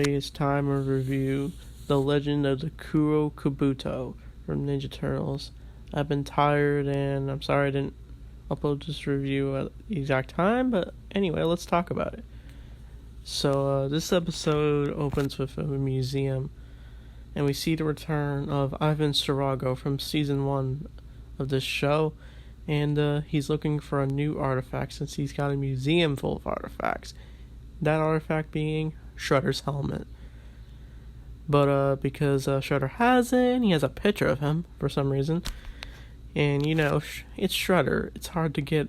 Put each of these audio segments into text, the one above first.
It's time to review The Legend of the Kuro Kabuto from Ninja Turtles. I've been tired and I'm sorry I didn't upload this review at the exact time, but anyway, let's talk about it. So, this episode opens with a museum, and we see the return of Ivan Sarago from season 1 of this show, and he's looking for a new artifact since he's got a museum full of artifacts. That artifact being Shredder's helmet. But because Shredder has it, he has a picture of him for some reason. And it's Shredder. It's hard to get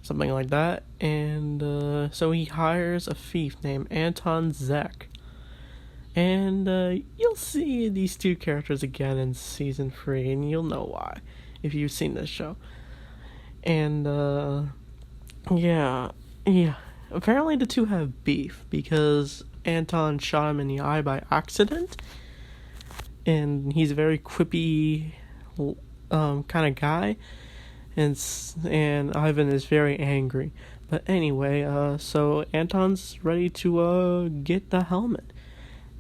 something like that. And so he hires a thief named Anton Zek. And you'll see these two characters again in season 3, and you'll know why if you've seen this show. And yeah. Apparently the two have beef because Anton shot him in the eye by accident, and he's a very quippy kind of guy, and Ivan is very angry. But anyway, so Anton's ready to get the helmet.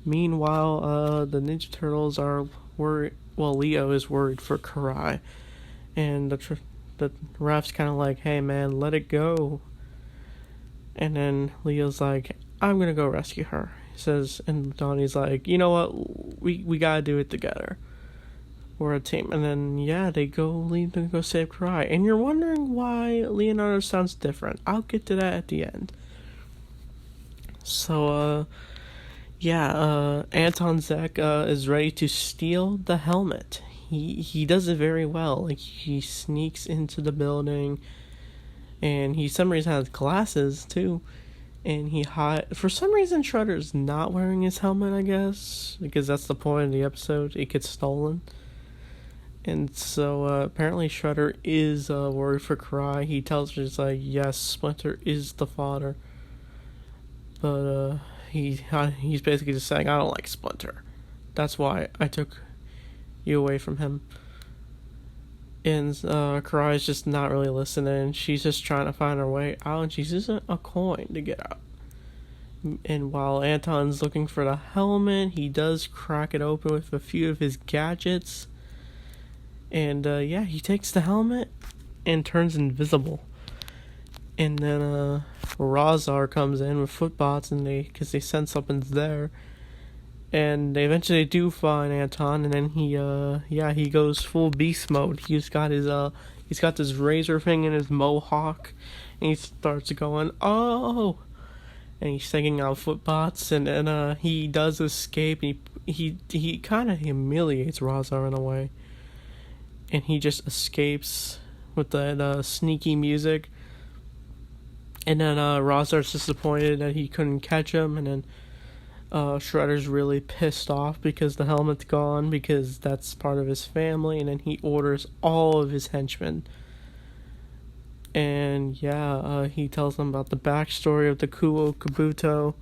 Meanwhile, the Ninja Turtles are worried. Well, Leo is worried for Karai, and the ref's kind of like, "Hey man, let it go." And then Leo's like, "I'm gonna go rescue her." He says, and Donnie's like, "You know what? We gotta do it together. We're a team." And then they go save Karai. And you're wondering why Leonardo sounds different. I'll get to that at the end. So Anton Zek is ready to steal the helmet. He does it very well. Like, he sneaks into the building. And he, some reason, has glasses, too. And for some reason, Shredder's not wearing his helmet, I guess. Because that's the point of the episode. It gets stolen. And so, apparently, Shredder is worried for Karai. He tells her, he's like, yes, Splinter is the father. But, he's basically just saying, I don't like Splinter. That's why I took you away from him. And Karai's just not really listening. She's just trying to find her way out, and she's using a coin to get out. And while Anton's looking for the helmet, he does crack it open with a few of his gadgets. And he takes the helmet and turns invisible. And then Razar comes in with footbots, and because they sense something's there. And they eventually do find Anton, and then he goes full beast mode. He's got this razor thing in his mohawk, and he starts going, oh, and he's taking out footbots, and then he does escape. And he kind of humiliates Razar in a way, and he just escapes with that sneaky music. And then Razar's disappointed that he couldn't catch him, and then Shredder's really pissed off because the helmet's gone, because that's part of his family, and then he orders all of his henchmen. And he tells them about the backstory of the Kuro Kabuto.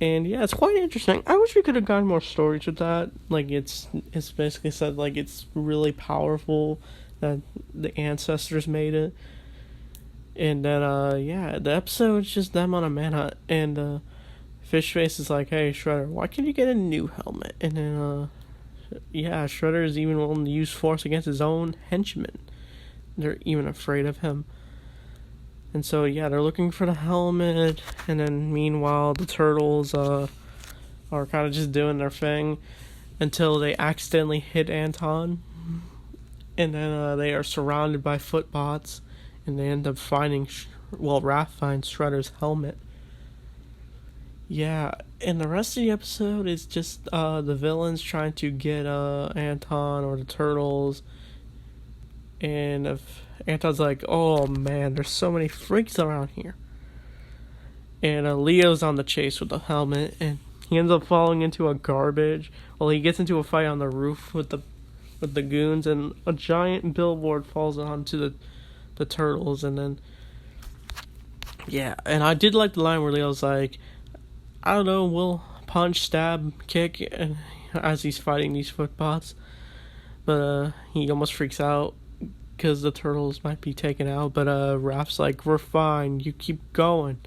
And it's quite interesting. I wish we could have gotten more stories with that. Like, it's basically said, like, it's really powerful that the ancestors made it. And then the episode's just them on a manhunt, and Fishface is like, hey, Shredder, why can't you get a new helmet? And then, Shredder is even willing to use force against his own henchmen. They're even afraid of him. And so, they're looking for the helmet. And then, meanwhile, the Turtles are kind of just doing their thing until they accidentally hit Anton. And then they are surrounded by footbots. And they end up finding, Raph finds Shredder's helmet. And the rest of the episode is just the villains trying to get Anton or the Turtles. And if Anton's like, oh man, there's so many freaks around here. And Leo's on the chase with the helmet, and he ends up falling into a garbage. Well, he gets into a fight on the roof with the goons, and a giant billboard falls onto the Turtles. And then and I did like the line where Leo's like, I don't know, we'll punch, stab, kick, as he's fighting these footbots. But he almost freaks out because the Turtles might be taken out. But Raph's like, we're fine, you keep going.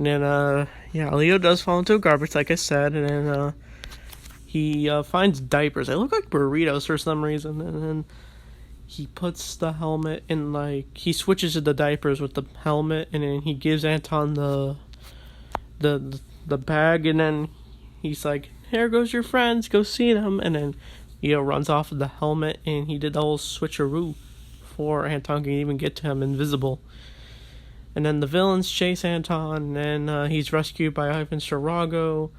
And then, yeah, Leo does fall into a garbage, like I said, and then, he finds diapers. They look like burritos for some reason, and then he puts the helmet in, like, he switches to the diapers with the helmet, and then he gives Anton the bag, and then he's like, here goes your friends, go see them, and then Leo runs off with the helmet, and he did the whole switcheroo before Anton can even get to him invisible. And then the villains chase Anton, and he's rescued by Ivan Shirago,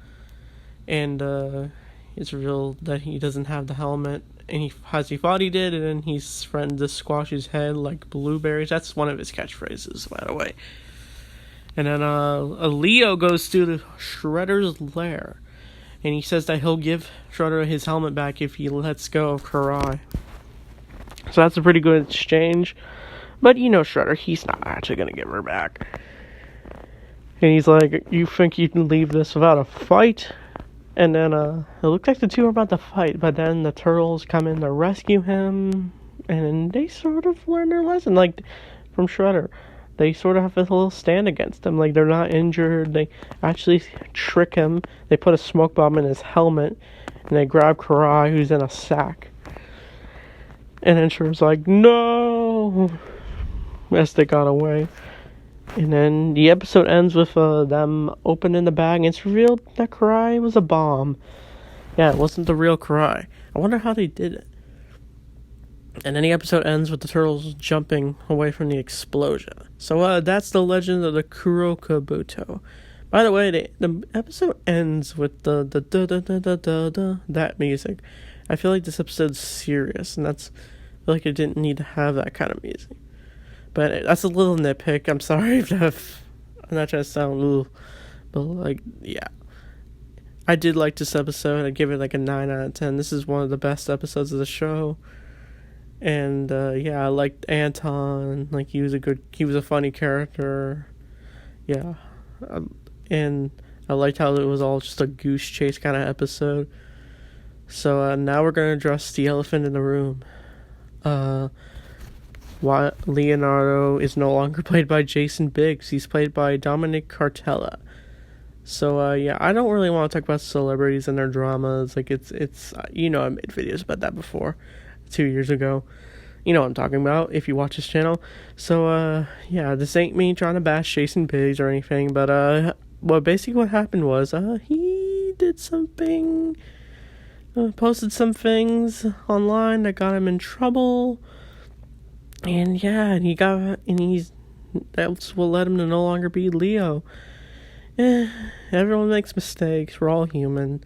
and it's revealed that he doesn't have the helmet, and he thought he did, and then he's threatened to squash his head like blueberries. That's one of his catchphrases, by the way. And then Leo goes to the Shredder's lair, and he says that he'll give Shredder his helmet back if he lets go of Karai. So that's a pretty good exchange. But you know Shredder, he's not actually going to give her back. And he's like, you think you can leave this without a fight? And then it looks like the two are about to fight, but then the turtles come in to rescue him, and they sort of learn their lesson, like, from Shredder. They sort of have a little stand against him, like, they're not injured, they actually trick him, they put a smoke bomb in his helmet, and they grab Karai, who's in a sack. And then Shredder's like, no! As they got away. And then the episode ends with them opening the bag, and it's revealed that Karai was a bomb. Yeah, it wasn't the real Karai. I wonder how they did it. And then the episode ends with the turtles jumping away from the explosion. So that's the legend of the Kuro Kabuto. By the way, the episode ends with the da-da-da-da-da-da, that music. I feel like this episode's serious, and I feel like it didn't need to have that kind of music. But that's a little nitpick. I'm sorry if I'm not trying to sound ooh, but like, yeah. I did like this episode. I'd give it like a 9 out of 10. This is one of the best episodes of the show. And yeah, I liked Anton. Like, he was a funny character. Yeah. And I liked how it was all just a goose chase kind of episode. So now we're gonna address the elephant in the room. Why Leonardo is no longer played by Jason Biggs. He's played by Dominic Cartella. So yeah, I don't really want to talk about celebrities and their dramas. Like, it's you know, I made videos about that before 2 years ago. You know what I'm talking about if you watch this channel. So yeah, this ain't me trying to bash Jason Biggs or anything, but basically what happened was he did something, posted some things online that got him in trouble. And yeah, that's what led him to no longer be Leo. Everyone makes mistakes. We're all human.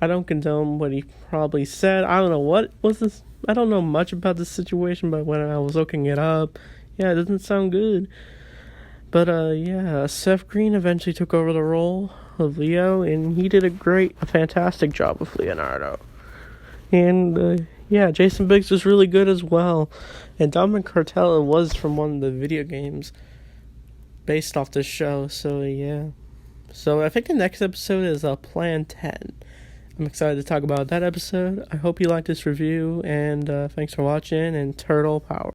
I don't condone what he probably said. I don't know what was this. I don't know much about this situation, but when I was looking it up, yeah, it doesn't sound good. But yeah, Seth Green eventually took over the role of Leo, and he did a fantastic job with Leonardo. And yeah, Jason Biggs was really good as well. And Dominic Cartella was from one of the video games based off this show. So yeah. So I think the next episode is Plan 10. I'm excited to talk about that episode. I hope you liked this review. And thanks for watching. And Turtle Power.